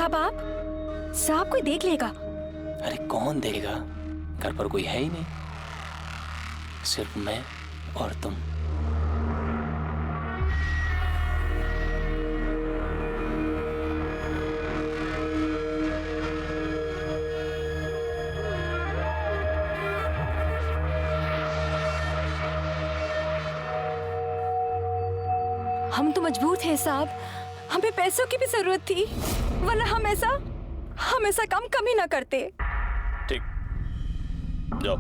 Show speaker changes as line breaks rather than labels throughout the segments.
साहब आप? साहब कोई देख लेगा।
अरे कौन देगा, घर पर कोई है ही नहीं, सिर्फ मैं और तुम।
हम तो मजबूर थे साहब, हमें पैसों की भी जरूरत थी, वरना हम ऐसा काम कभी ना करते।
ठीक, जाओ।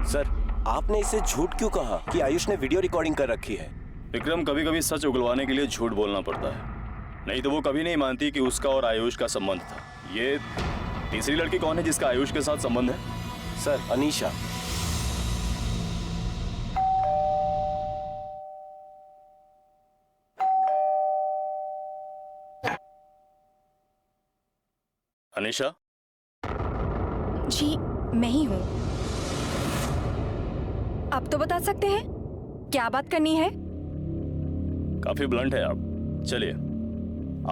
सर, आपने इसे झूठ क्यों कहा कि आयुष ने वीडियो रिकॉर्डिंग कर रखी है?
विक्रम, कभी कभी सच उगलवाने के लिए झूठ बोलना पड़ता है, नहीं तो वो कभी नहीं मानती कि उसका और आयुष का संबंध था। ये तीसरी लड़की कौन है जिसका आयुष के साथ संबंध है?
सर, अनीशा।
अनीशा?
जी मैं ही हूँ। आप तो बता सकते हैं क्या बात करनी है?
काफी ब्लंट है आप। चलिए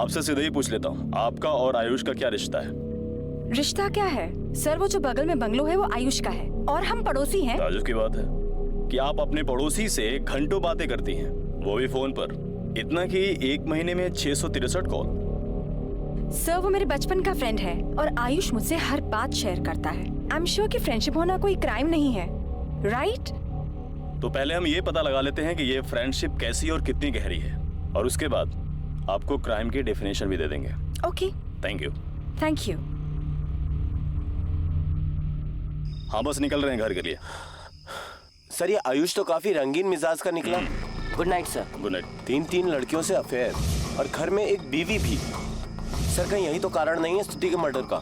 आपसे सीधे ही पूछ लेता हूँ, आपका और आयुष का क्या रिश्ता है?
रिश्ता क्या है सर? वो जो बगल में बंगलो है वो आयुष का है और हम पड़ोसी हैं।
ताजुब की बात है कि आप अपने पड़ोसी से घंटों बातें करती हैं, वो भी फोन पर। इतना कि एक महीने में 663 कॉल।
सर वो मेरे बचपन का फ्रेंड है और आयुष मुझसे हर बात शेयर करता है। आई एम श्योर कि फ्रेंडशिप होना कोई क्राइम नहीं है, राइट?
तो पहले हम ये पता लगा लेते हैं कि ये फ्रेंडशिप कैसी और कितनी गहरी है, और उसके बाद आपको क्राइम की डेफिनेशन भी दे देंगे।
Okay.
Thank you.
Thank you.
हाँ बस निकल रहे हैं घर के लिए।
सर, ये आयुष तो काफी रंगीन मिजाज का निकला।
Good night sir.
Good night.
3 लड़कियों से अफेयर और घर में एक बीवी भी। सर, कहीं यही तो कारण नहीं है स्तुति के मर्डर का?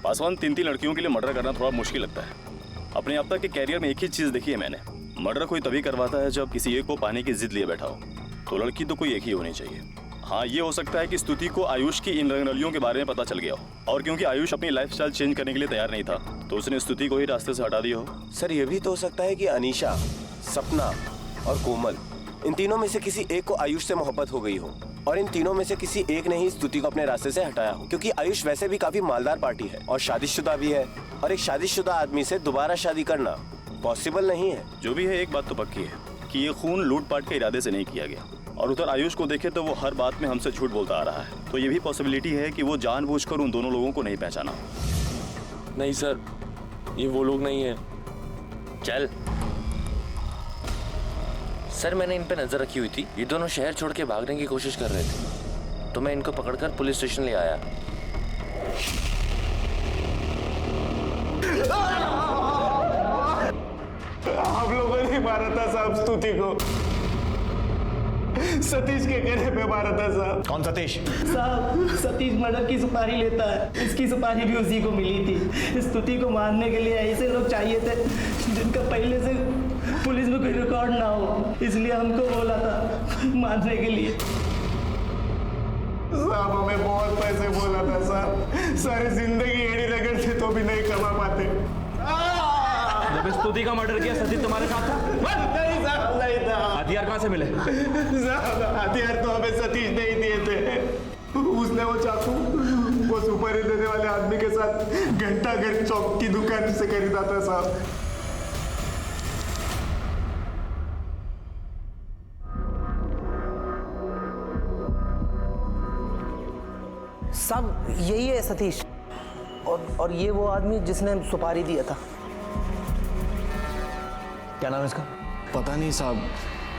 पासवान, 3 लड़कियों के लिए मर्डर करना थोड़ा मुश्किल लगता है। अपने अब तक के कैरियर में एक ही चीज देखी है मैंने, मर्डर कोई तभी करवाता है जब किसी एक को पाने की जिद लिए बैठा हो। तो लड़की तो कोई एक ही होनी चाहिए। हाँ, ये हो सकता है कि स्तुति को आयुष की इन रंगरलियों के बारे में पता चल गया हो, और क्योंकि आयुष अपनी लाइफस्टाइल चेंज करने के लिए तैयार नहीं था तो उसने स्तुति को ही रास्ते से हटा दिया हो।
सर, ये भी तो हो सकता है कि अनीशा, सपना और कोमल, इन तीनों में से किसी एक को आयुष से मोहब्बत हो गई हो, और इन तीनों में से किसी एक ने ही स्तुति को अपने रास्ते से हटाया हो, क्योंकि आयुष वैसे भी काफी मालदार पार्टी है और शादीशुदा भी है, और एक शादीशुदा आदमी से दोबारा शादी करना पॉसिबल नहीं है।
जो भी है, एक बात तो पक्की है कि ये खून लूटपाट के इरादे से नहीं किया गया, और उधर आयुष को देखे तो वो हर बात में हमसे झूठ बोलता आ रहा है, तो ये भी पॉसिबिलिटी है कि वो जानबूझकर उन दोनों लोगों को नहीं पहचाना।
नहीं सर, ये वो लोग नहीं है।
चल सर, मैंने इन पे नजर रखी हुई थी, ये दोनों शहर छोड़ के भागने की कोशिश कर रहे थे, तो मैं इनको पकड़कर पुलिस स्टेशन ले आया।
आप लोगों ने मारा था साहब स्तुति को, सतीश के कहने पे मारा था साहब।
कौन सतीश?
साहब, सतीश मर्डर की सुपारी लेता है, इसकी सुपारी भी उसी को मिली थी। स्तुति को मारने के लिए ऐसे लोग चाहिए थे जिनका पहले से पुलिस में कोई रिकॉर्ड ना हो, इसलिए हमको बोला था मारने के लिए। साहब, हमें बहुत पैसे बोला था साहब, सारी जिंदगी एड़ी रगड़ते तो भी नहीं कमा पाते।
जब स्तुति का मर्डर किया सतीश तुम्हारे साथ था?
नहीं साहब, नहीं था।
हथियार कहाँ से मिले?
साहब, हथियार तो हमें सतीश नहीं दिए थे, उसने वो चाकू वो सुपारी देने वाले आदमी के साथ घंटा घर चौक की दुकान से खरीदा था साहब।
सब यही है सतीश, और ये वो आदमी जिसने सुपारी दिया था।
क्या नाम है इसका?
पता नहीं साहब,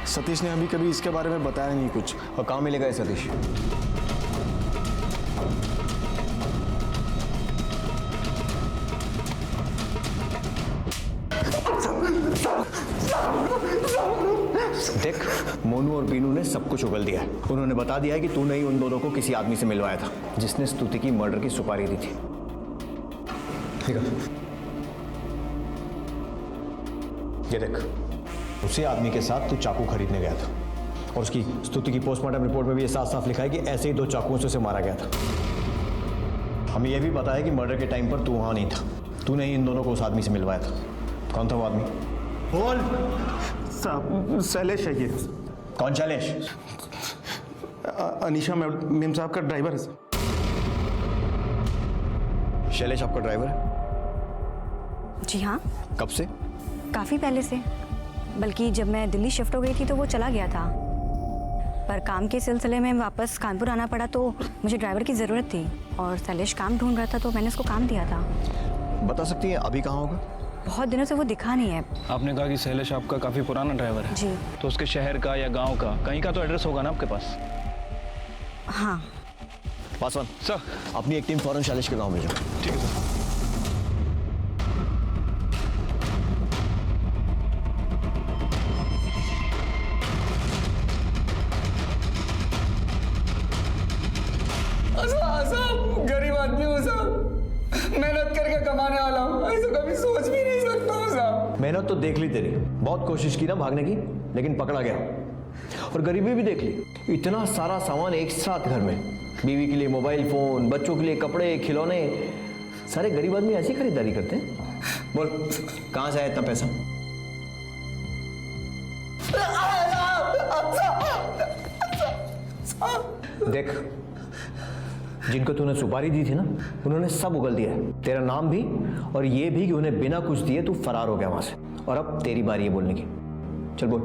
सतीश ने अभी कभी इसके बारे में बताया नहीं कुछ।
और कहाँ मिलेगा ये सतीश? देख, मोनू और बीनू ने सब कुछ उगल दिया है। उन्होंने बता दिया है कि तूने ही उन दोनों को किसी आदमी से मिलवाया था जिसने स्तुति की मर्डर की सुपारी दी थी। ठीक है, ये देख, उसी आदमी के साथ तू चाकू खरीदने गया था, और उसकी स्तुति की पोस्टमार्टम रिपोर्ट में भी ये साफ साफ लिखा है कि ऐसे ही 2 चाकुओं से उसे मारा गया था। हमें यह भी पता है कि मर्डर के टाइम पर तू वहां नहीं था, तूने ही इन दोनों को उस आदमी से मिलवाया था। कौन था वो आदमी?
बोल साहब। शैलेश है ये।
कौन शैलेश?
अनीशा मेम साहब का ड्राइवर है सर।
शैलेश आपका ड्राइवर है?
जी हाँ,
कब से?
काफ़ी पहले से। बल्कि जब मैं दिल्ली शिफ्ट हो गई थी तो वो चला गया था, पर काम के सिलसिले में वापस कानपुर आना पड़ा तो मुझे ड्राइवर की ज़रूरत थी और शैलेश काम ढूंढ रहा था तो मैंने उसको काम दिया था।
बता सकती हैं अभी कहाँ होगा?
बहुत दिनों से वो दिखा नहीं है।
आपने कहा कि शैलेश आपका काफ़ी पुराना ड्राइवर है
जी।
तो उसके शहर का या गांव का कहीं का तो एड्रेस होगा ना आपके पास?
हाँ।
पासवान
सर,
अपनी एक टीम फौरन शैलेश के गांव भेजो।
ठीक है सर।
साहब गरीब आदमी हूँ साहब, मेहनत करके कमाने वाला हूँ, ऐसा कभी सोच भी नहीं सकता हूँ साहब।
मेहनत तो देख ली तेरी, बहुत कोशिश की ना भागने की, लेकिन पकड़ा गया। और गरीबी भी देख ली, इतना सारा सामान एक साथ घर में, बीवी के लिए मोबाइल फोन, बच्चों के लिए कपड़े खिलौने, सारे गरीब आदमी ऐसी खरीदारी करते हैं। बोल कहाँ से आया इतना पैसा? देख, जिनको तूने सुपारी दी थी ना, उन्होंने सब उगल दिया है, तेरा नाम भी और ये भी कि उन्हें बिना कुछ दिए तू फरार हो गया वहां से। और अब तेरी बारी है बोलने की। चल बोल,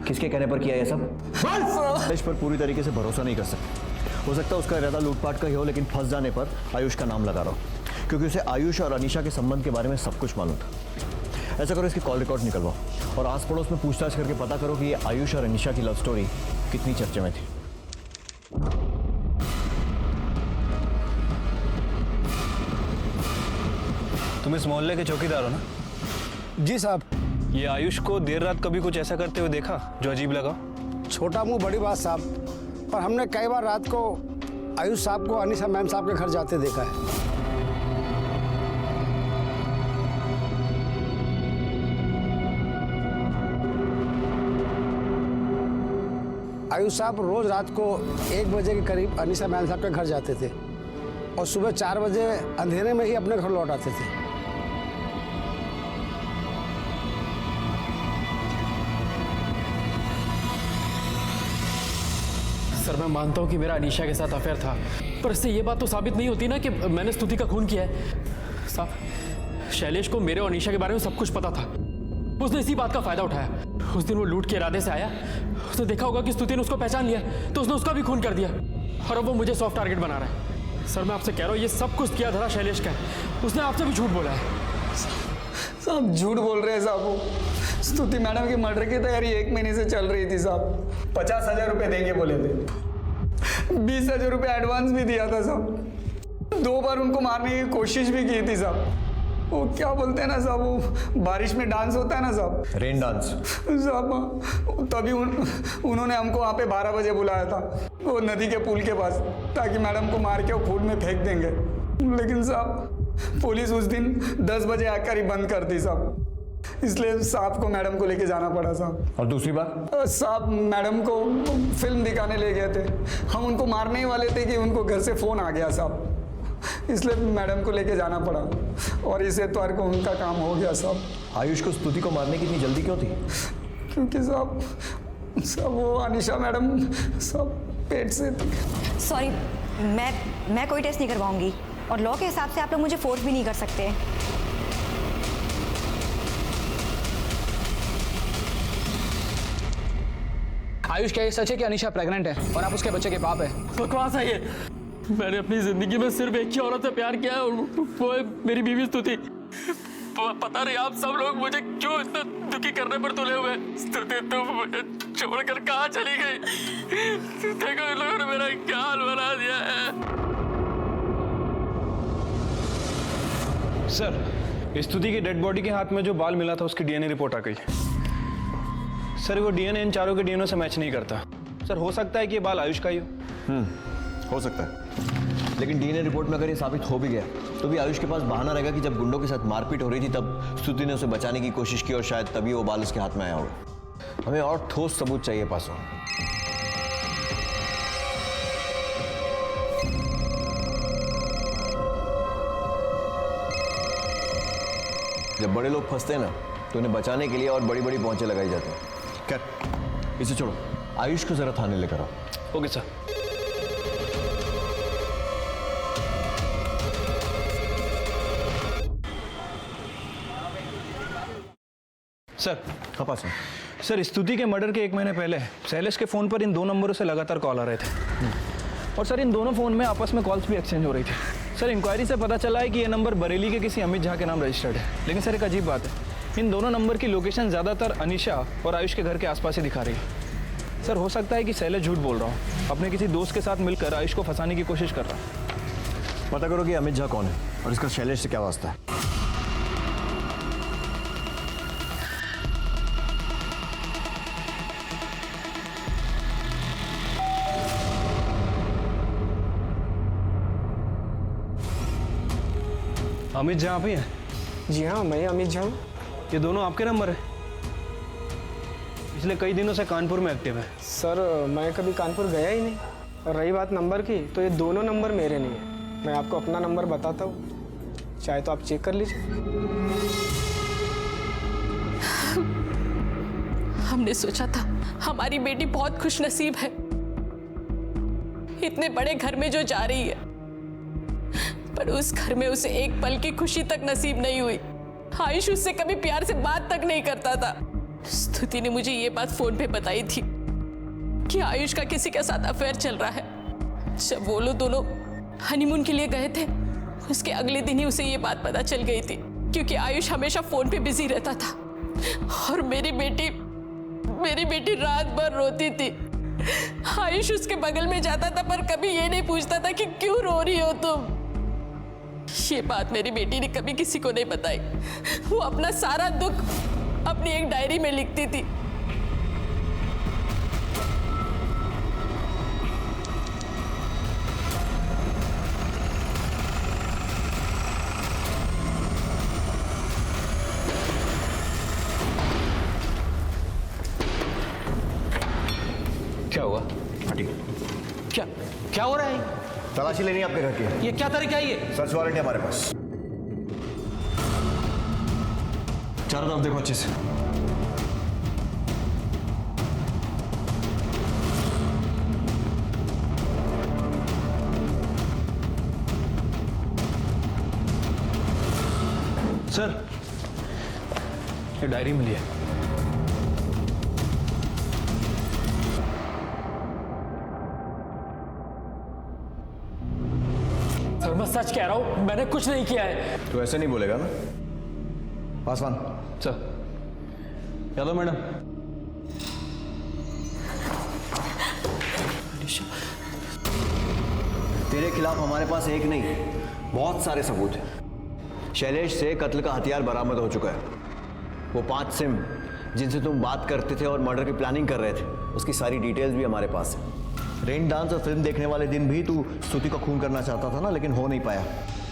किसके कहने पर किया ये सब? इस पर पूरी तरीके से भरोसा नहीं कर सकते। हो सकता है उसका इरादा लूटपाट का ही हो, लेकिन फंस जाने पर आयुष का नाम लगा रहा हो, क्योंकि उसे आयुष और अनीशा के संबंध के बारे में सब कुछ मालूम था। ऐसा करो, इसकी कॉल रिकॉर्ड निकलवाओ और आस पड़ोस में पूछताछ करके पता करो कि ये आयुष और अनीशा की लव स्टोरी कितनी चर्चे में थी।
तुम इस मोहल्ले के चौकीदार हो ना?
जी साहब।
ये आयुष को देर रात कभी कुछ ऐसा करते हुए देखा जो अजीब लगा?
छोटा मुंह बड़ी बात साहब, पर हमने कई बार रात को आयुष साहब को अनीशा मैम साहब के घर जाते देखा है। आयुष साहब रोज रात को 1 बजे के करीब अनीशा मैम साहब के घर जाते थे और सुबह 4 बजे अंधेरे में ही अपने घर लौट आते थे।
सर मैं मानता हूँ कि मेरा अनीशा के साथ अफेयर था, पर इससे ये बात तो साबित नहीं होती ना कि मैंने स्तुति का खून किया है। साहब, शैलेश को मेरे और अनीशा के बारे में सब कुछ पता था, उसने इसी बात का फायदा उठाया। उस दिन वो लूट के इरादे से आया, उसने देखा होगा कि स्तुति ने उसको पहचान लिया तो उसने उसका भी खून कर दिया और अब वो मुझे सॉफ्ट टारगेट बना रहा है। सर मैं आपसे कह रहा हूँ, ये सब कुछ किया धरा शैलेश का है, उसने आपसे भी झूठ बोला है।
साहब झूठ बोल रहे हैं साहब, वो स्तुति मैडम की मर्डर की तैयारी 1 महीने से चल रही थी साहब। 50,000 रुपये देंगे बोले थे, 20,000 रुपये एडवांस भी दिया था साहब। 2 बार उनको मारने की कोशिश भी की थी साहब। वो क्या बोलते हैं ना साहब, वो बारिश में डांस होता है ना साहब,
रेन डांस
साहब, तभी उन्होंने हमको वहाँ पे 12 बजे बुलाया था वो नदी के पुल के पास, ताकि मैडम को मार के वो फूल में फेंक देंगे। लेकिन साहब पुलिस उस दिन 10 बजे आकर ही बंद कर दी साहब, इसलिए साहब को मैडम को लेके जाना पड़ा साहब।
और दूसरी बात,
साहब मैडम को फिल्म दिखाने ले गए थे, हम उनको मारने ही वाले थे कि उनको घर से फ़ोन आ गया साहब, इसलिए मैडम को लेके जाना पड़ा और इस एतवार को उनका काम हो गया साहब।
आयुष को स्तुति को मारने की इतनी जल्दी क्यों थी?
क्योंकि साहब वो अनीशा मैडम सब पेट से थी।
सॉरी, मैं कोई टेस्ट नहीं करवाऊंगी और लॉ के हिसाब से आप लोग मुझे फोर्स भी नहीं कर सकते।
आयुष क्या ये सच है कि अनीशा प्रेग्नेंट है और आप उसके बच्चे के बाप है? बकवास है ये। मैंने अपनी जिंदगी में सिर्फ एक ही औरत से प्यार किया है और वो है मेरी बीवी स्तुति। पता नहीं आप सब लोग मुझे क्यों इतना दुखी करने पर तुले हुए। स्तुति तुम मुझे छोड़कर कहाँ चली गई? देखो इन लोगों ने मेरा क्या हाल बना दिया है।
सर, स्तुति की डेड बॉडी के हाथ में जो बाल मिला था उसकी डीएनए रिपोर्ट आ गई। सर वो डीएनए इन चारों के डीएनए से मैच नहीं करता। सर हो सकता है कि ये बाल आयुष का ही
हो सकता है, लेकिन डीएनए रिपोर्ट में अगर ये साबित हो भी गया तो भी आयुष के पास बहाना रहेगा कि जब गुंडों के साथ मारपीट हो रही थी तब स्तुति ने उसे बचाने की कोशिश की और शायद तभी वो बाल उसके हाथ में आया होगा। हमें और ठोस सबूत चाहिए पासों। जब बड़े लोग फंसते हैं ना तो उन्हें बचाने के लिए और बड़ी बड़ी पहुंचे लगाई जाती हैं। खैर इसे छोड़ो, आयुष को जरा थाने लेकर आओ।
Okay sir. सर
हाँ पास में।
सर, स्तुति के मर्डर के 1 महीने पहले शैलेश के फ़ोन पर इन 2 नंबरों से लगातार कॉल आ रहे थे और सर इन दोनों फ़ोन में आपस में कॉल्स भी एक्सचेंज हो रही थी। सर, इंक्वायरी से पता चला है कि ये नंबर बरेली के किसी अमित झा के नाम रजिस्टर्ड है। लेकिन सर एक अजीब बात है, इन दोनों नंबर की लोकेशन ज़्यादातर अनीशा और आयुष के घर के आसपास ही दिखा रही है। सर, हो सकता है कि शैलेश झूठ बोल रहा हूँ, अपने किसी दोस्त के साथ मिलकर आयुष को फंसाने की कोशिश कर रहा है।
पता करो कि अमित झा कौन है और इसका शैलेश से क्या वास्ता है।
अमित झा आप ही हैं?
जी हाँ, मैं अमित झा हूँ।
ये दोनों आपके नंबर है? पिछले कई दिनों से कानपुर में एक्टिव है।
सर, मैं कभी कानपुर गया ही नहीं। और रही बात नंबर की, तो ये दोनों नंबर मेरे नहीं है। मैं आपको अपना नंबर बताता हूँ, चाहे तो आप चेक कर लीजिए।
हमने सोचा था हमारी बेटी बहुत खुशनसीब है, इतने बड़े घर में जो जा रही है, पर उस घर में उसे एक पल की खुशी तक नसीब नहीं हुई। आयुष उससे कभी प्यार से बात तक नहीं करता था। स्तुति ने मुझे ये बात फोन पे बताई थी कि आयुष का किसी के साथ अफेयर चल रहा है। जब वो लोग दोनों हनीमून के लिए गए थे, उसके अगले दिन ही उसे ये बात पता चल गई थी, क्योंकि आयुष हमेशा फोन पे बिजी रहता था और मेरी बेटी रात भर रोती थी। आयुष उसके बगल में जाता था पर कभी ये नहीं पूछता था कि क्यों रो रही हो तुम। ये बात मेरी बेटी ने कभी किसी को नहीं बताई। वो अपना सारा दुख अपनी एक डायरी में लिखती थी।
क्या हुआ? हटी।
क्या हो रहा है?
तलाशी लेनी है आपके घर की।
ये क्या तरीका है? ये
सर्च वारंट है हमारे पास। चारों तरफ देखो अच्छे से।
सर, ये डायरी मिली है।
सर, मैं सच कह रहा हूं, मैंने कुछ नहीं किया है।
तो ऐसे नहीं बोलेगा ना? पासवान।
सर। यादव मैडम।
तेरे खिलाफ हमारे पास एक नहीं, बहुत सारे सबूत हैं। शैलेश से कत्ल का हथियार बरामद हो चुका है। वो 5 सिम जिनसे तुम बात करते थे और मर्डर की प्लानिंग कर रहे थे, उसकी सारी डिटेल्स भी हमारे पास है। रेन डांस और फिल्म देखने वाले दिन भी तू स्तुति को खून करना चाहता था ना, लेकिन हो नहीं पाया।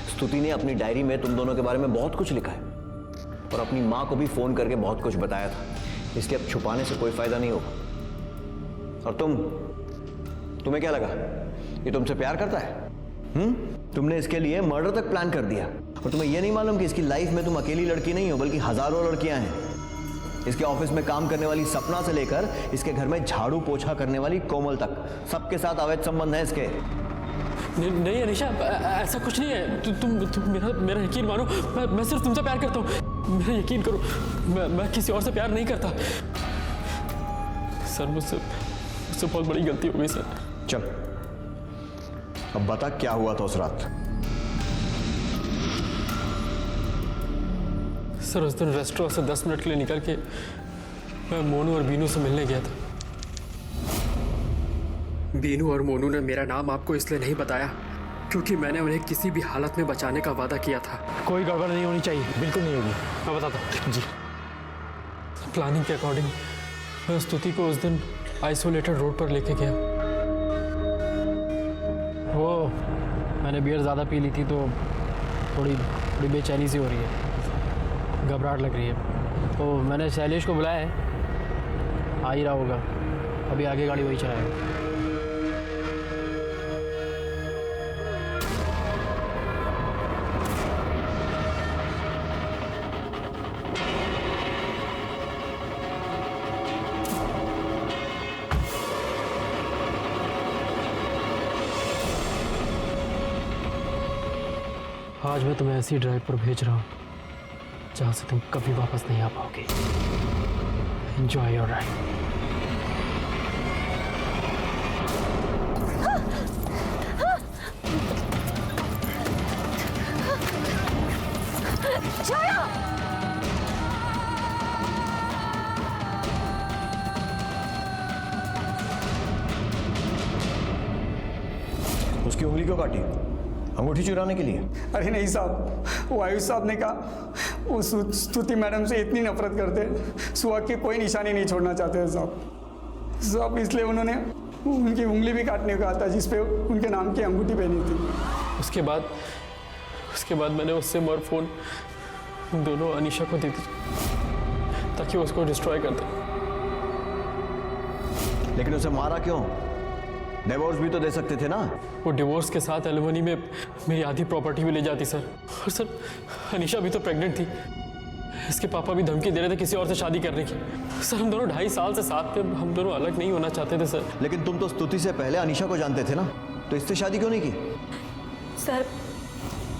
स्तुति ने अपनी डायरी में तुम दोनों के बारे में बहुत कुछ लिखा है और अपनी माँ को भी फोन करके बहुत कुछ बताया था, इसलिए अब छुपाने से कोई फायदा नहीं होगा। और तुम्हें क्या लगा ये तुमसे प्यार करता है? तुमने इसके लिए मर्डर तक प्लान कर दिया और तुम्हें यह नहीं मालूम कि इसकी लाइफ में तुम अकेली लड़की नहीं हो, बल्कि हजारों लड़कियां हैं। इसके ऑफिस में काम करने वाली सपना से लेकर इसके घर में झाड़ू पोछा करने वाली कोमल तक, सबके साथ अवैध संबंध है इसके।
नहीं अनीशा, ऐसा कुछ नहीं है। तुम मेरा यकीन मानो। मैं सिर्फ तुमसे प्यार करता हूँ, मेरा यकीन करो। मैं किसी और से प्यार नहीं करता। सर, मुझसे बहुत बड़ी गलती हो गई सर।
चल, अब बता क्या हुआ था उस रात?
सर, उस दिन रेस्टोरेंट से 10 मिनट के लिए निकल के मैं मोनू और बीनू से मिलने गया था। बीनू और मोनू ने मेरा नाम आपको इसलिए नहीं बताया क्योंकि मैंने उन्हें किसी भी हालत में बचाने का वादा किया था।
कोई गड़बड़ नहीं होनी चाहिए। बिल्कुल नहीं होगी।
मैं बताता हूँ
जी।
प्लानिंग के अकॉर्डिंग मैं स्तुति को उस दिन आइसोलेटेड रोड पर लेके गया। वो मैंने बियर ज़्यादा पी ली थी तो थोड़ी बेचैनी सी हो रही है, घबराहट लग रही है। तो मैंने शैलेश को बुलाया है, आ ही रहा होगा। अभी आगे गाड़ी वही चलाएगा। आज मैं तुम्हें ऐसी ड्राइव पर भेज रहा हूँ जहाँ से तुम कभी वापस नहीं आ पाओगे। Enjoy your ride.
उसकी उंगली क्यों काटी? अंगूठी चुराने के लिए?
अरे नहीं साहब, वो आयुष साहब ने कहा वो स्तुति मैडम से इतनी नफरत करते, सुहाग की कोई निशानी नहीं छोड़ना चाहते साहब, इसलिए उन्होंने उनकी उंगली भी काटने को कहा था जिसपे उनके नाम की अंगूठी पहनी थी।
उसके बाद मैंने उससे और फोन दोनों अनीशा को दे दी ताकि वो उसको डिस्ट्रॉय कर दे।
लेकिन उसे मारा क्यों? डिवोर्स भी तो दे सकते थे ना।
वो डिवोर्स के साथ एलिमनी में मेरी आधी प्रॉपर्टी भी ले जाती सर। और सर अनीशा भी तो प्रेग्नेंट थी, इसके पापा भी धमकी दे रहे थे किसी और से शादी करने की। सर हम दोनों 2.5 साल से साथ थे, हम दोनों अलग नहीं होना चाहते थे सर।
लेकिन तुम तो स्तुति से पहले अनीशा को जानते थे ना, तो इससे शादी क्यों नहीं की?
सर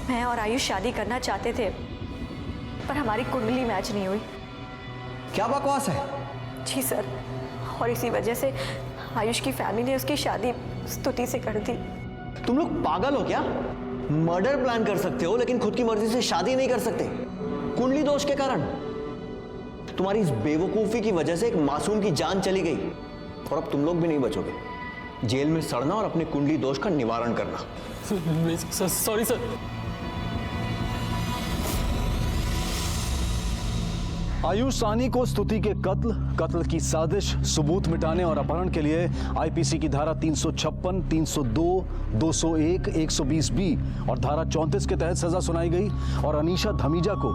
मैं और आयुष शादी करना चाहते थे पर हमारी कुंडली मैच नहीं हुई।
क्या बकवास है?
जी सर, और इसी वजह से आयुष की फैमिली ने उसकी शादी स्तुति से कर दी।
तुम लोग पागल हो क्या? मर्डर प्लान कर सकते हो लेकिन खुद की मर्जी से शादी नहीं कर सकते, कुंडली दोष के कारण। तुम्हारी इस बेवकूफी की वजह से एक मासूम की जान चली गई और अब तुम लोग भी नहीं बचोगे। जेल में सड़ना और अपने कुंडली दोष का निवारण करना।
Sorry sir.
आयुष सानी को स्तुति के कत्ल की साजिश, सबूत मिटाने और अपहरण के लिए आईपीसी की धारा 356, 302, 201, 120B और धारा 34 के तहत सजा सुनाई गई और अनीशा धमीजा को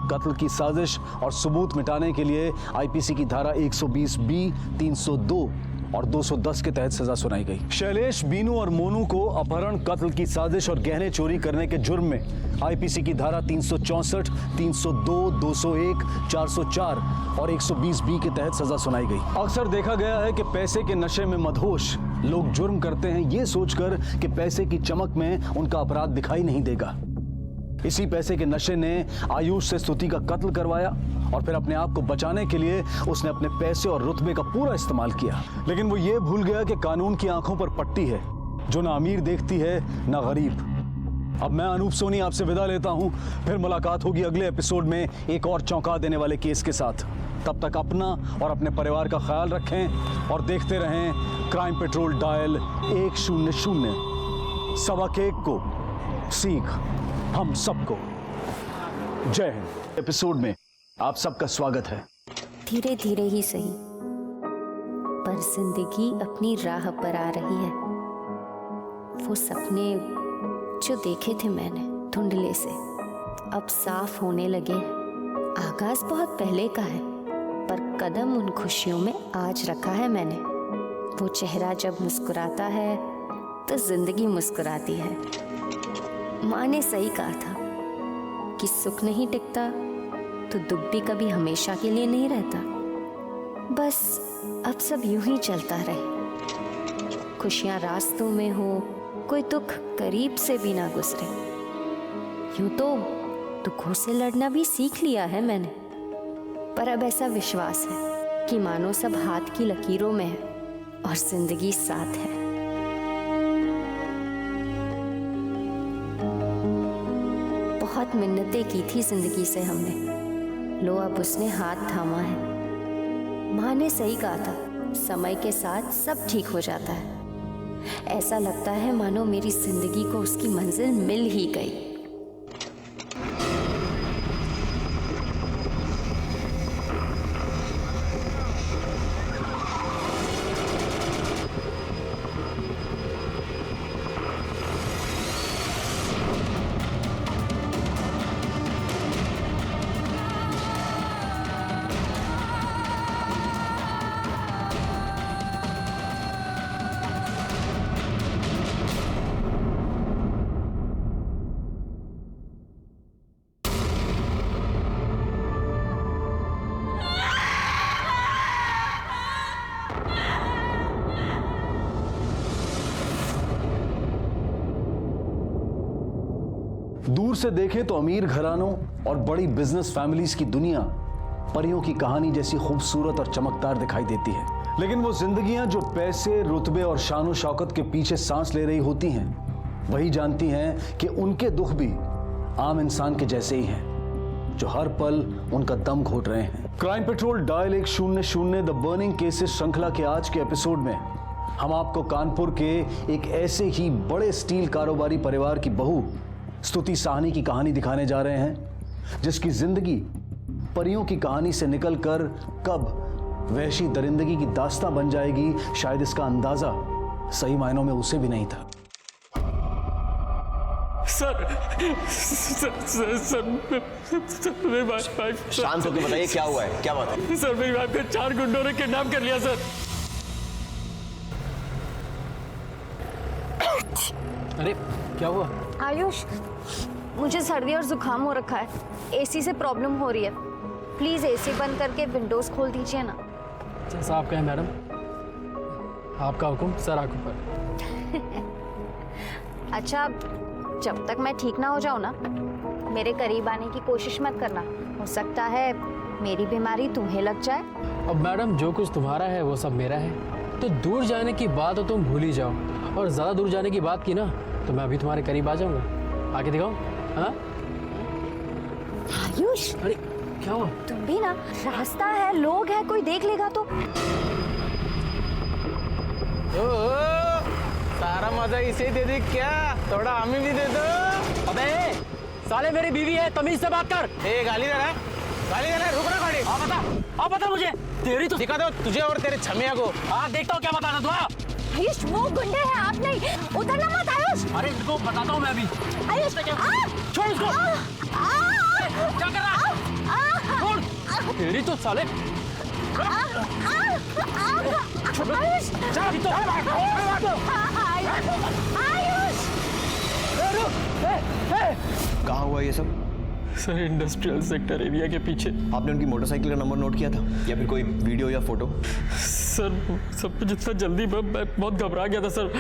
कत्ल की साजिश और सबूत मिटाने के लिए आईपीसी की धारा 120B, 302 और 210 के तहत सजा सुनाई गई। शैलेश, बीनू और मोनू को अपहरण, कत्ल की साजिश और गहने चोरी करने के जुर्म में आईपीसी की धारा 364, 302, 201, 404 और 120B के तहत सजा सुनाई गई। अक्सर देखा गया है कि पैसे के नशे में मदहोश लोग जुर्म करते हैं ये सोचकर कि पैसे की चमक में उनका अपराध दिखाई नहीं देगा। इसी पैसे के नशे ने आयुष से स्तुति का कत्ल करवाया और फिर अपने आप को बचाने के लिए उसने अपने पैसे और रुतबे का पूरा इस्तेमाल किया। लेकिन वो ये भूल गया कि कानून की आंखों पर पट्टी है जो ना अमीर देखती है ना गरीब। अब मैं अनूप सोनी आपसे विदा लेता हूं, फिर मुलाकात होगी अगले एपिसोड में एक और चौंका देने वाले केस के साथ। तब तक अपना और अपने परिवार का ख्याल रखें और देखते रहें क्राइम पेट्रोल डायल 100। सवा केक को सीख हम सबको। जय हिंद। एपिसोड में आप सबका स्वागत है।
धीरे धीरे ही सही पर जिंदगी अपनी राह पर आ रही है। वो सपने जो देखे थे मैंने धुंधले से अब साफ होने लगे। आगाज बहुत पहले का है पर कदम उन खुशियों में आज रखा है मैंने। वो चेहरा जब मुस्कुराता है तो जिंदगी मुस्कुराती है। माँ ने सही कहा था कि सुख नहीं टिकता तो दुख भी कभी हमेशा के लिए नहीं रहता। बस अब सब यूं ही चलता रहे, खुशियां रास्तों में हो, कोई दुख करीब से भी ना गुजरे। यूं तो दुखों से लड़ना भी सीख लिया है मैंने, पर अब ऐसा विश्वास है कि मानो सब हाथ की लकीरों में है और जिंदगी साथ है। बहुत मिन्नतें की थी जिंदगी से हमने, लो अब उसने हाथ थामा है। माँ ने सही कहा था, समय के साथ सब ठीक हो जाता है। ऐसा लगता है मानो मेरी जिंदगी को उसकी मंजिल मिल ही गई।
दूर से देखें तो अमीर घरानों और बड़ी बिजनेस फैमिलीज की दुनिया परियों की कहानी जैसी खूबसूरत और चमकदार दिखाई देती है, लेकिन वो जिंदगियां जो पैसे, रुतबे और शान शौकत के पीछे सांस ले रही होती हैं, वही जानती हैं कि उनके दुख भी आम इंसान के जैसे ही हैं, जो हर पल उनका दम घोट रहे हैं। Crime petrol dial 100 the burning cases श्रृंखला के आज के एपिसोड में हम आपको कानपुर के एक ऐसे ही बड़े स्टील कारोबारी परिवार की बहू स्तुति साहनी की कहानी दिखाने जा रहे हैं, जिसकी जिंदगी परियों की कहानी से निकलकर कब वहशी दरिंदगी की दास्तां बन जाएगी, शायद इसका अंदाजा सही मायनों में उसे भी नहीं था।
सर मेरी वाइफ
शांत होकर बताइए क्या हुआ है, क्या बात है?
सर मेरी वाइफ को 4 गुंडों ने किडनैप कर लिया सर। अरे क्या हुआ?
आयुष, मुझे सर्दी और जुकाम हो रखा है, एसी से प्रॉब्लम हो रही है, प्लीज एसी बंद करके विंडोज खोल दीजिए ना।
जैसा आप कहें मैडम, आपका हुक्म सर आंखों पर।
अच्छा, जब तक मैं ठीक ना हो जाऊं ना, मेरे करीब आने की कोशिश मत करना, हो सकता है मेरी बीमारी तुम्हें लग जाए।
अब मैडम जो कुछ तुम्हारा है वो सब मेरा है, तो दूर जाने की बात तो तुम भूल ही जाओ, और ज्यादा दूर जाने की बात की ना तो मैं अभी तुम्हारे करीब आ जाऊंगा। आके दिखाओ। हाँ
आयुष,
अरे क्या हुआ?
तुम भी ना, रास्ता है, लोग हैं, कोई देख लेगा तो।
सारा मजा इसे दे दे क्या? थोड़ा हमें भी दे दो।
अबे साले मेरी बीवी है, तमीज से बात कर।
गाली दे रहा है, गाली दे रहा है, रुक ना गाड़ी।
आप बता मुझे, तेरी तो
दिखा दो तुझे और तेरे छमिया को।
हाँ देखता हूँ क्या बताना तुआ।
आयुष, वो गुंडे हैं, आप नहीं, उतरना मत आयुष।
अरे इनको बताता हूँ मैं अभी।
आयुष,
छोड़ इसको। क्या कर रहा है? छोड़, तेरी तो साले।
आयुष,
कहाँ हुआ ये सब?
सर इंडस्ट्रियल सेक्टर एरिया के पीछे।
आपने उनकी मोटरसाइकिल का नंबर नोट किया था या फिर कोई वीडियो या फोटो?
सर सब कुछ इतना जल्दी मैं बहुत घबरा गया था सर,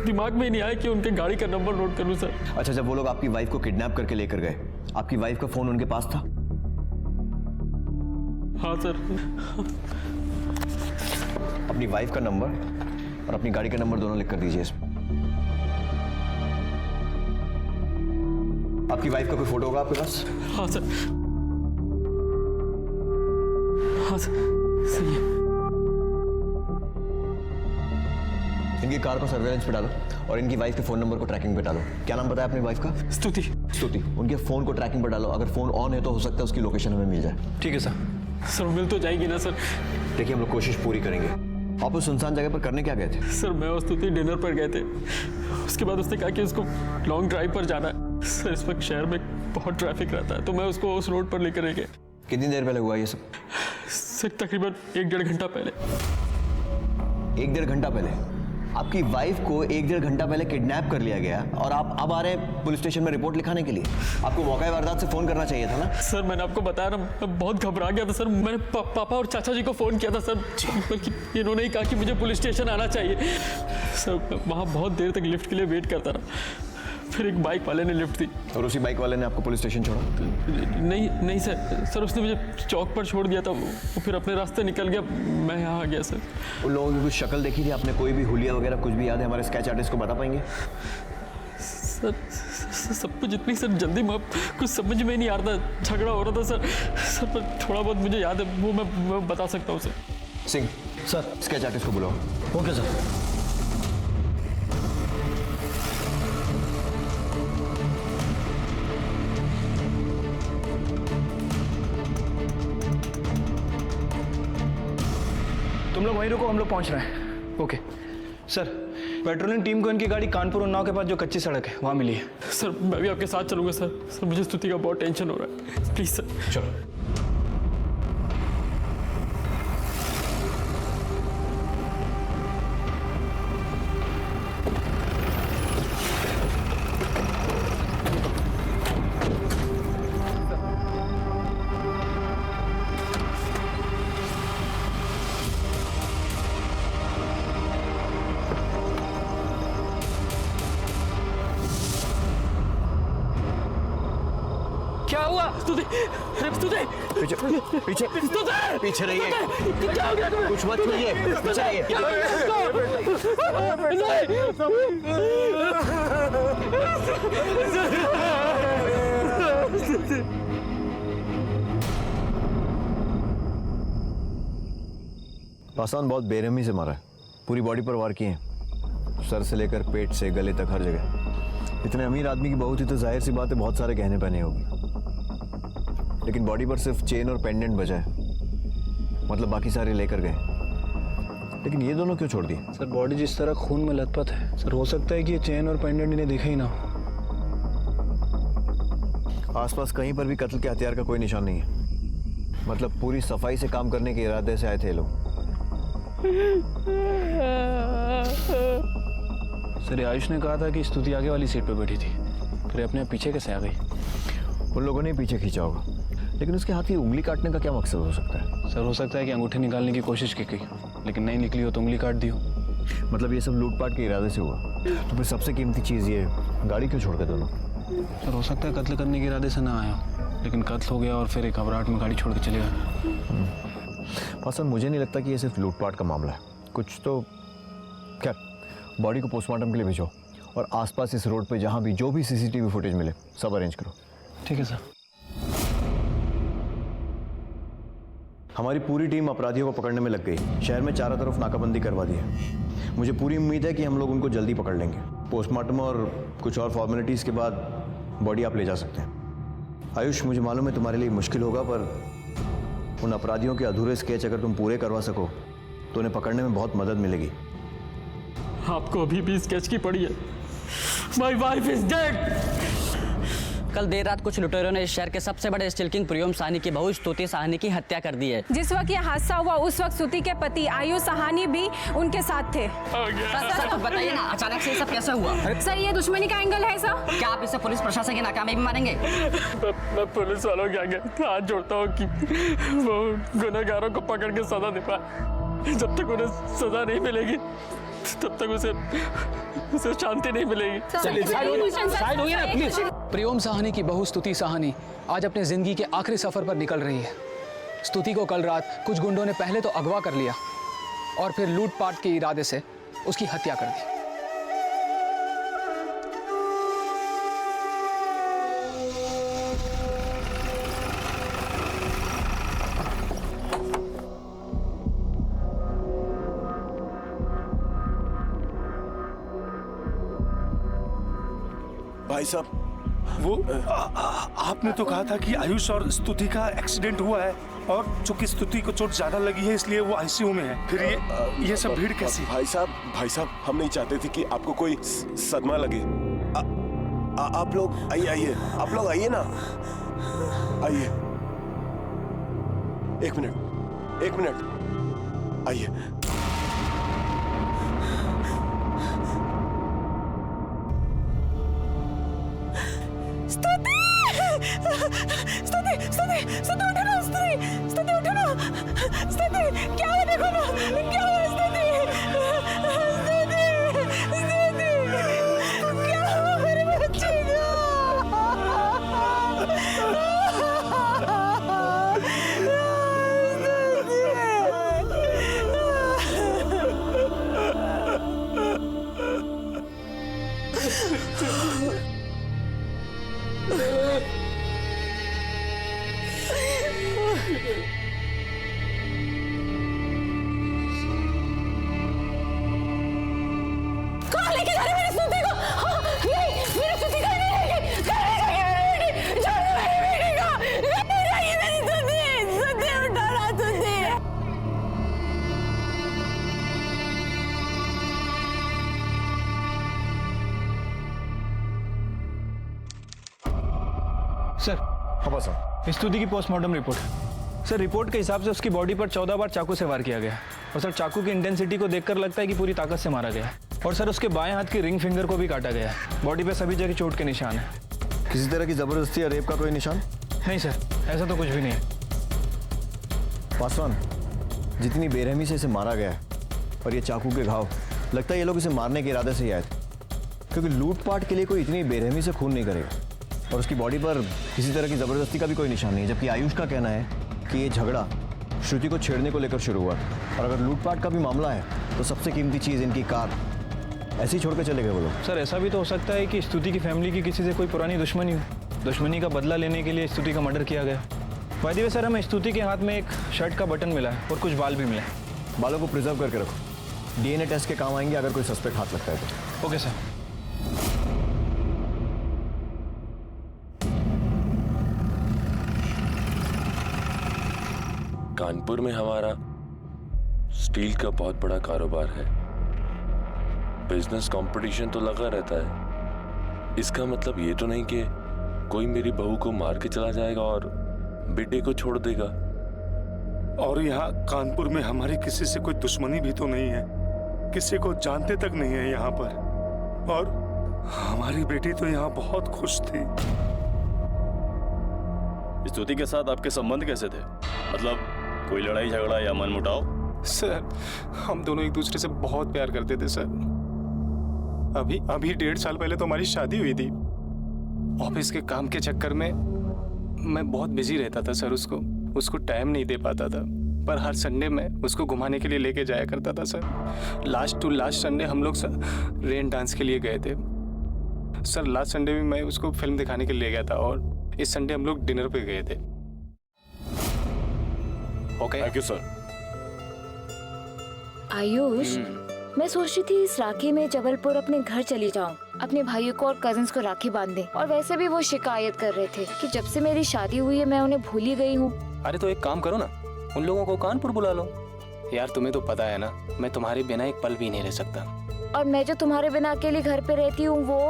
दिमाग में ही नहीं आया कि उनके गाड़ी का नंबर नोट करूं सर।
अच्छा, जब वो लोग आपकी वाइफ को किडनैप करके लेकर गए, आपकी वाइफ का फोन उनके पास था?
हाँ सर।
अपनी वाइफ का नंबर और अपनी गाड़ी का नंबर दोनों लिख कर दीजिए इसमें। आपकी वाइफ का कोई फोटो होगा आपके पास?
हाँ सर। हाँ सर, सही है।
इनकी कार को सर्वेलेंस पे डालो और इनकी वाइफ के फोन नंबर को ट्रैकिंग पे डालो। क्या नाम बताया अपनी वाइफ का?
स्तुति।
स्तुति। उनके फोन को ट्रैकिंग पे डालो, अगर फोन ऑन है तो हो सकता है उसकी लोकेशन हमें मिल जाए।
ठीक है सर।
सर मिल तो जाएगी ना सर?
देखिए हम लोग कोशिश पूरी करेंगे। आप उस सुनसान जगह पर करने क्या गए थे?
सर मैं और स्तुति डिनर पर गए थे, उसके बाद उसने कहा कि उसको लॉन्ग ड्राइव पर जाना है। सर इस वक्त शहर में बहुत ट्रैफिक रहता है, तो मैं उसको उस रोड पर लेकर गया।
कितनी देर पहले हुआ ये सब?
सर तकरीबन 1-1.5 घंटा पहले।
1-1.5 घंटा पहले? आपकी वाइफ को 1-1.5 घंटा पहले किडनैप कर लिया गया और आप अब आ रहे हैं पुलिस स्टेशन में रिपोर्ट लिखाने के लिए? आपको मौका वारदात से फोन करना चाहिए था ना?
सर मैंने आपको बताया ना, मैं बहुत घबरा गया था सर। मैंने पापा और चाचा जी को फोन किया था सर, बल्कि इन्होंने ही कहा कि मुझे पुलिस स्टेशन आना चाहिए। सर वहाँ बहुत देर तक लिफ्ट के लिए वेट करता रहा, फिर एक बाइक वाले ने लिफ्ट दी।
और उसी बाइक वाले ने आपको पुलिस स्टेशन छोड़ा?
नहीं सर उसने मुझे चौक पर छोड़ दिया था, वो फिर अपने रास्ते निकल गया, मैं यहाँ आ गया सर।
उन लोगों की कुछ शक्ल देखी थी आपने? कोई भी हुलिया वगैरह कुछ भी याद है? हमारे स्केच आर्टिस्ट को बता पाएंगे?
सर सब कुछ इतनी सर जल्दी में कुछ समझ में नहीं आ रहा था, झगड़ा हो रहा था सर। पर थोड़ा बहुत मुझे याद है, वो मैं बता सकता हूँ sir.
Singh sir, sketch artist को बुलाओ।
Okay sir. तुम लोग वहीं रुको, हम लोग पहुंच रहे हैं। Okay sir. पेट्रोलिंग टीम को इनकी गाड़ी कानपुर उन्नाव के पास जो कच्ची सड़क है वहां मिली है।
सर मैं भी आपके साथ चलूंगा सर। सर मुझे स्तुति का बहुत टेंशन हो रहा है, प्लीज सर।
चलो।
हुआ? स्तुति, स्तुति,
पीछे पीछे
स्तुति,
पीछे रहिए।
क्या हो गया तुम्हें?
कुछ मत छूइए, पीछे रहिए। पासवान बहुत बेरहमी से मारा है, पूरी बॉडी पर वार किए हैं, सर से लेकर पेट से गले तक हर जगह। इतने अमीर आदमी की बहू थी तो जाहिर सी बात है बहुत सारे गहने पहने होगी, लेकिन बॉडी पर सिर्फ चेन और पेंडेंट बचा है, मतलब बाकी सारे लेकर गए। लेकिन ये दोनों क्यों छोड़ दिए?
सर बॉडी जिस तरह खून में लथपथ है सर, हो सकता है कि ये चेन और पेंडेंट इन्हें दिखे ही ना हो।
आसपास कहीं पर भी कत्ल के हथियार का कोई निशान नहीं है, मतलब पूरी सफाई से काम करने के इरादे से आए थे लोग।
सर आयुष ने कहा था कि स्तुति आगे वाली सीट पे बैठी थी, फिर अपने आप पीछे कैसे आ गई?
उन लोगों ने पीछे खींचा होगा, लेकिन उसके हाथ की उंगली काटने का क्या मकसद हो सकता है?
सर हो सकता है कि अंगूठी निकालने की कोशिश की गई, लेकिन नहीं निकली हो तो उंगली काट दी हो।
मतलब ये सब लूटपाट के इरादे से हुआ, तो फिर सबसे कीमती चीज़ ये गाड़ी क्यों छोड़ गए दोनों?
सर हो सकता है कत्ल करने के इरादे से ना आया हो, लेकिन कत्ल हो गया और फिर एक घबराहट में गाड़ी छोड़ के चले गए।
पसंद मुझे नहीं लगता कि ये सिर्फ लूटपाट का मामला है, कुछ तो। खैर, बॉडी को पोस्टमार्टम के लिए भेजो और आसपास इस रोड पे जहाँ भी जो भी सीसीटीवी फुटेज मिले सब अरेंज करो।
ठीक है सर।
हमारी पूरी टीम अपराधियों को पकड़ने में लग गई, शहर में चारों तरफ नाकाबंदी करवा दी है। मुझे पूरी उम्मीद है कि हम लोग उनको जल्दी पकड़ लेंगे। पोस्टमार्टम और कुछ और फॉर्मेलिटीज़ के बाद बॉडी आप ले जा सकते हैं। आयुष, मुझे मालूम है तुम्हारे लिए मुश्किल होगा, पर उन अपराधियों के अधूरे स्केच अगर तुम पूरे करवा सको तो उन्हें पकड़ने में बहुत मदद मिलेगी।
आपको अभी भी स्केच की पड़ी है। My wife is dead.
कल देर रात कुछ लुटेरों ने इस शहर के सबसे बड़े स्टील किंग प्रियोम साहनी की बहू स्तुति साहनी की हत्या कर दी है।
जिस वक्त ये हादसा हुआ उस वक्त स्तुति के पति आयुष साहनी भी उनके साथ थे।
सर कुछ बताइए ना, अचानक से ये सब कैसे हुआ?
सर ये दुश्मनी का एंगल है सर।
क्या आप इसे पुलिस प्रशासन की नाकामी भी मानेंगे?
मैं पुलिस वालों के आगे हाथ जोड़ता हूँ कि वो गुनहगारों को पकड़ के सजा दे पाए। जब तक उन्हें सजा नहीं मिलेगी तब तक उसे शांति नहीं मिलेगी।
प्रियोम साहनी की बहू स्तुति साहनी आज अपने जिंदगी के आखिरी सफर पर निकल रही है। स्तुति को कल रात कुछ गुंडों ने पहले तो अगवा कर लिया और फिर लूटपाट के इरादे से उसकी हत्या कर दी।
भाई साहब, वो आपने तो कहा था कि आयुष और स्तुति का एक्सीडेंट हुआ है और चूंकि स्तुति को चोट ज्यादा लगी है इसलिए वो आईसीयू में है। फिर ये सब भीड़ कैसी?
भाई साहब हम नहीं चाहते थे कि आपको कोई सदमा लगे। आप लोग आइए, आप लोग आइए ना, आइए। एक मिनट आइए।
सर स्तुति की पोस्टमार्टम रिपोर्ट। सर रिपोर्ट के हिसाब से उसकी बॉडी पर 14 बार चाकू से वार किया गया और सर चाकू की इंटेंसिटी को देखकर लगता है कि पूरी ताकत से मारा गया है। और सर उसके बाएं हाथ की रिंग फिंगर को भी काटा गया है। बॉडी पे सभी जगह चोट के निशान है।
किसी तरह की जबरदस्ती या रेप का कोई निशान?
नहीं सर, ऐसा तो कुछ भी नहीं है।
पासवान, जितनी बेरहमी से इसे मारा गया है और ये चाकू के घाव, लगता है ये लोग इसे मारने के इरादे से ही आए थे, क्योंकि लूटपाट के लिए कोई इतनी बेरहमी से खून नहीं करेगा। और उसकी बॉडी पर किसी तरह की ज़बरदस्ती का भी कोई निशान नहीं, जबकि आयुष का कहना है कि ये झगड़ा श्रुति को छेड़ने को लेकर शुरू हुआ। और अगर लूटपाट का भी मामला है तो सबसे कीमती चीज़ इनकी कार ऐसे ही छोड़ के चले गए वो लोग।
सर ऐसा भी तो हो सकता है कि स्तुति की फैमिली की किसी से कोई पुरानी दुश्मनी हो, दुश्मनी का बदला लेने के लिए स्तुति का मर्डर किया गया। बाय द वे सर, हमें स्तुति के हाथ में एक शर्ट का बटन मिला है और कुछ बाल भी मिले हैं।
बालों को प्रिजर्व करके रखो, DNA टेस्ट के काम आएंगे अगर कोई सस्पेक्ट हाथ लगता है तो।
Okay sir.
कानपुर में हमारा स्टील का बहुत बड़ा कारोबार है। बिजनेस कंपटीशन तो लगा रहता है। इसका मतलब ये तो नहीं कि कोई मेरी बहू को मार के चला जाएगा और बेटे को छोड़ देगा।
और यहाँ कानपुर में हमारी किसी से कोई दुश्मनी भी तो नहीं है, किसी को जानते तक नहीं है यहाँ पर। और हमारी बेटी तो यहाँ बहुत खुश थी।
स्तुति के साथ आपके संबंध कैसे थे? मतलब कोई लड़ाई झगड़ा या मनमुटाव?
सर हम दोनों एक दूसरे से बहुत प्यार करते थे सर। अभी 1.5 साल पहले तो हमारी शादी हुई थी। ऑफिस के काम के चक्कर में मैं बहुत बिजी रहता था सर, उसको टाइम नहीं दे पाता था। पर हर संडे में उसको घुमाने के लिए लेके जाया करता था sir. Last to last Sunday हम लोग रेन डांस के लिए गए थे सर। लास्ट संडे भी मैं उसको फिल्म दिखाने के लिए गया था और इस संडे हम लोग डिनर पे गए थे। Okay
thank you sir.
Ayush, मैं सोच रही थी इस राखी में जबलपुर अपने घर चली जाऊं, अपने भाइयों को और कजिन्स को राखी बांध दें। और वैसे भी वो शिकायत कर रहे थे कि जब से मेरी शादी हुई है मैं उन्हें भूल ही गई हूँ।
अरे तो एक काम करो ना, उन लोगों को कानपुर बुला लो। यार तुम्हें तो पता है ना, मैं तुम्हारे बिना एक पल भी नहीं रह सकता।
और मैं जो तुम्हारे बिना अकेली घर पे रहती हूँ वो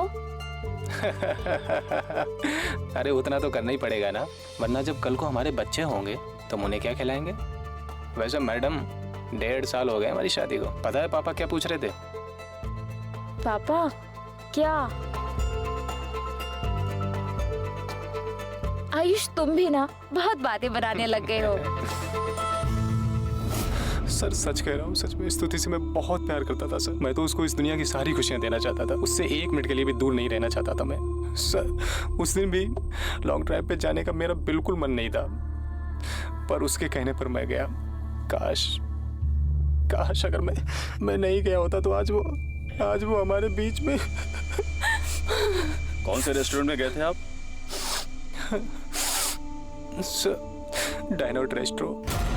अरे उतना तो करना ही पड़ेगा ना, वरना जब कल को हमारे बच्चे होंगे तो उन्हें क्या खिलाएंगे? वैसे मैडम 1.5 साल हो गए हमारी शादी को। पता है पापा क्या पूछ रहे थे?
पापा क्या? आयुष तुम भी ना बहुत बातें बनाने लग गए हो।
सर सच कह रहा हूँ, सच में स्तुति से मैं बहुत प्यार करता था सर। मैं तो उसको इस दुनिया की सारी खुशियाँ देना चाहता था, उससे 1 मिनट के लिए भी दूर नहीं रहना चाहता था मैं। सर उस दिन भी लॉन्ग ड्राइव पे जाने का मेरा बिल्कुल मन नहीं था, पर उसके कहने पर मैं गया। काश अगर मैं नहीं गया होता तो आज वो हमारे बीच में।
कौन से रेस्टोरेंट में गए थे आप?
डायनोट रेस्टोरेंट।